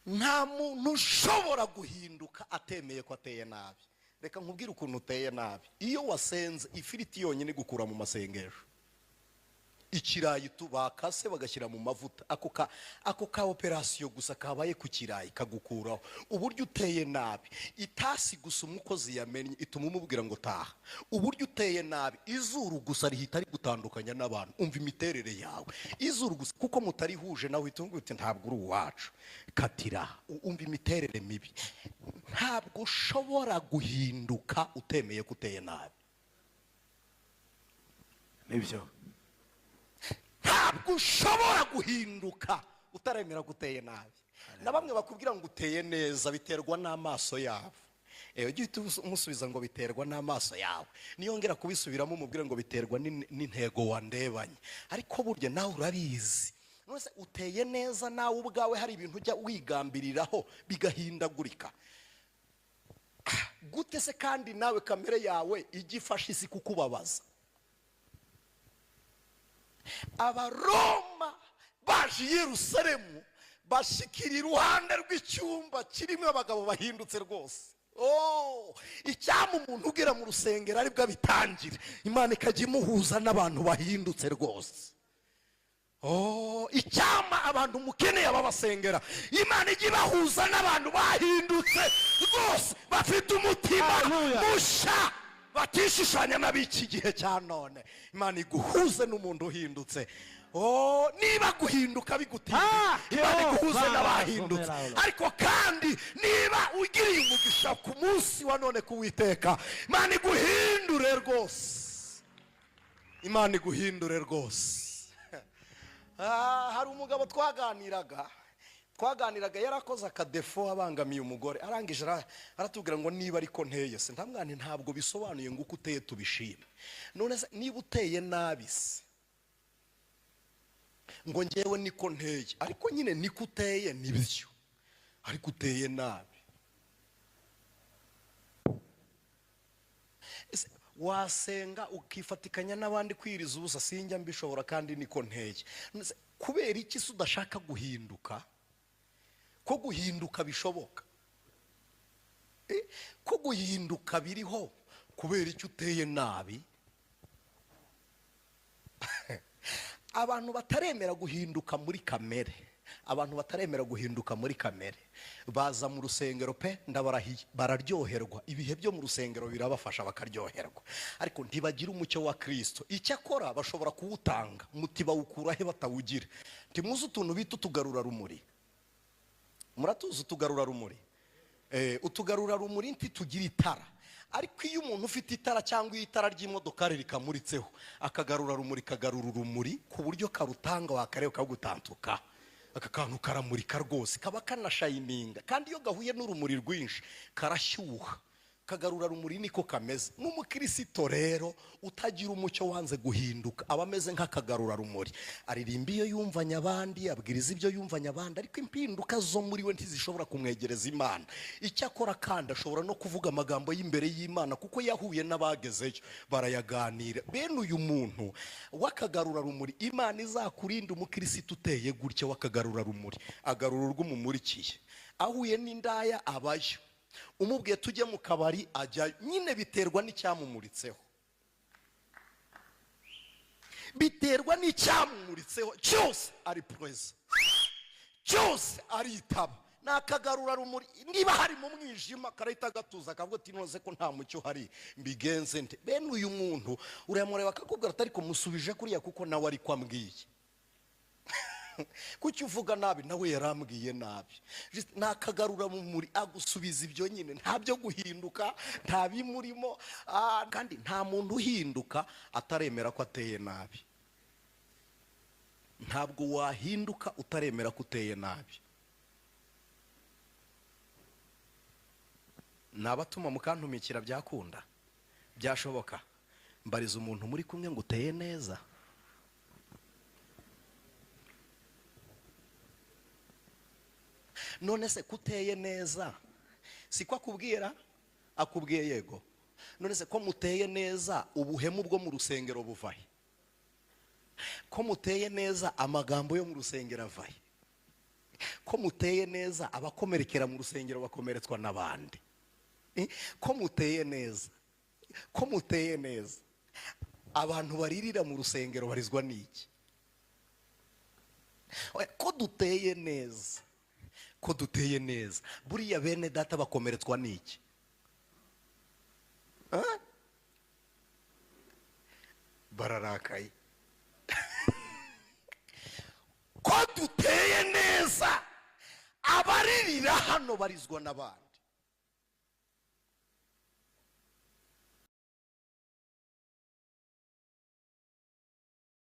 nta muntu ushobora guhinduka atemeye ko ateye nabi. Reka nkubwire ukuntu uteye nabi. Iyo wasenze ifiriti yonyine gukura mu masengesho, ikirayi bakase bagashyira mu mavuta, ako ka operasiyo gusa kabaye ku kirayi kagukuraho. Uburyo uteye nabi, itasi gusa umukozi yamenye ituma umubwira ngo taha. Uburyo uteye nabi, izuru gusa rihita rigutandukanya n'abantu. Umva imiterere yawe, izuru gusa kuko mutarihuje nawe itungu uti ntabwo uri uwacu, katira. Umva imiterere mibi. Ntabwo ushobora guhinduka utemeye ko uteye nabi. Nibyo. Ntabwo ushobora guhinduka utaremera guteye nabi. Na bamwe bakubwira ngo uteye neza biterwa n'amaso yabo. Ujye umusubiza ngo biterwa n'amaso yawe. Niyongera kubisubiramo umubwire ngo biterwa n'intego wandebanye. Ariko burya nawe urabizi. Nose uteye neza nawe ubwawe hari ibintu ujya wigambiriraho bigahindagurika. Gute se kandi nawe kamere yawe igifasha isi kukubabaza? Abaroma baje i Yerusalemu bashikira iruhande rw'icyumba kirimo abagabo bahindutse rwose. Icyama umuntu ugera mu rusengero aribwo bitangira, Imana ikajya imuhuza n'abantu bahindutse rwose. Icyama abantu mukeneye ababasengera, Imana ijya ibahuza n'abantu bahindutse rwose, bafite umutima musha, batishishanya n'ab'iki gihe cya none. Imana iguhuze n'umuntu uhindutse. Niba guhinduka bigutinya, Imana iguhuze n'abahindutse. Ariko kandi niba ugiriye umugisha ku munsi wa none kuwiteka, Imana iguhindure rwose. Imana iguhindure rwose. Hari umugabo twaganiraga yarakoze akadefo abangamiye umugore, arangije aratubwira ngo niba ariko nteye se, ntamwana ntabwo bisobanuye ngo uko uteye tubishime. None se niba uteye nabi se ngo ngewe niko nteye, ariko nyine niko uteye nibyo, ariko uteye nabi. Wasenga ukifatikanya n'abandi kwiriza ubusa, sinjya mbishobora kandi niko nteye. Kubera iki se udashaka guhinduka? Ko guhinduka bishoboka, ko guhinduka biriho, kubera icyo uteye nabi? Abantu bataremera guhinduka muri kamere, abantu bataremera guhinduka muri kamere baza mu rusengero pe ndabarahiye, bararyoherwa, ibihe byo mu rusengero birabafasha bakaryoherwa, ariko ntibagira umucyo wa Kristo. Icyakora bashobora kuwutanga, muti bawukura he batawugira? Ntimuzi utuntu bita utugarura rumuri? Muratuzi utugarura rumuri? Utugarura rumuri ntitugira itara, ariko iyo umuntu ufite itara cyangwa itara ry'imodoka rikamuritseho, akagarura rumuri kagarura urumuri ku buryo karutanga wakareba kagutantuka, aka kantu karamurika rwose, kaba kanashayininga, kandi iyo gahuye n'urumuri rwinshi karashyuha. Kagarura rumuri niko kameze. N'umukristo rero utagira umucyo wanze guhinduka aba ameze nk'akagarura rumuri. Aririmba iyo yumvanya abandi, abwiriza ibyo yumvanya abandi, ariko impinduka zo muri we ntizishobora kumwegereza Imana. Icyakora kandi ashobora no kuvuga amagambo y'imbere y'Imana kuko yahuye n'abagezeyo barayaganira. Bene uyu muntu wakagarura rumuri, Imana izakurinda umukristo uteye gutya wakagarura rumuri, agarura urw'umumurikiye. Ahuye n'indaya abayo, umubwiye tujye mu kabari ajya, nyine biterwa n'icyamumuritseho, biterwa n'icyamumuritseho. Cyose ari preza, cyose aritaba, nakagarura rumuri. Niba hari mu mwijima karahita gatuza akavuga ati noze ko nta mucyo hari, mbigenze nte? Bene uyu muntu urayamureba akakubwira ati ariko musubije kuriya kuko nawe ari kwambwiye. Kuki uvuga nabi? Nawe yarambwiye nabi. Nakagarura mu muri agusubiza ibyo nyine, nta byo guhinduka, nta bimurimo. Kandi nta muntu uhinduka ataremera ko ateye nabi. Ntabwo wahinduka utaremera ko uteye nabi. Nabatuma mukantumikira byakunda, byashoboka. Mbariza umuntu muri kumwe ngo uteye neza. None se kuteye neza siko akubwira? Akubwiye yego. None se ko muteye neza ubuhemu bwo mu rusengero buvahe? Ko muteye neza amagambo yo mu rusengero avahe? ko muteye neza abakomerekera mu rusengero bakomeretswa n'abandi. Ko muteye neza, ko muteye neza abantu baririra mu rusengero barizwa n'iki? Ko duteye neza, ko duteye neza buriya bene data bakomeretswa n'iki? Bararakaye. Ko duteye neza abaririra hano barizwa n'abandi.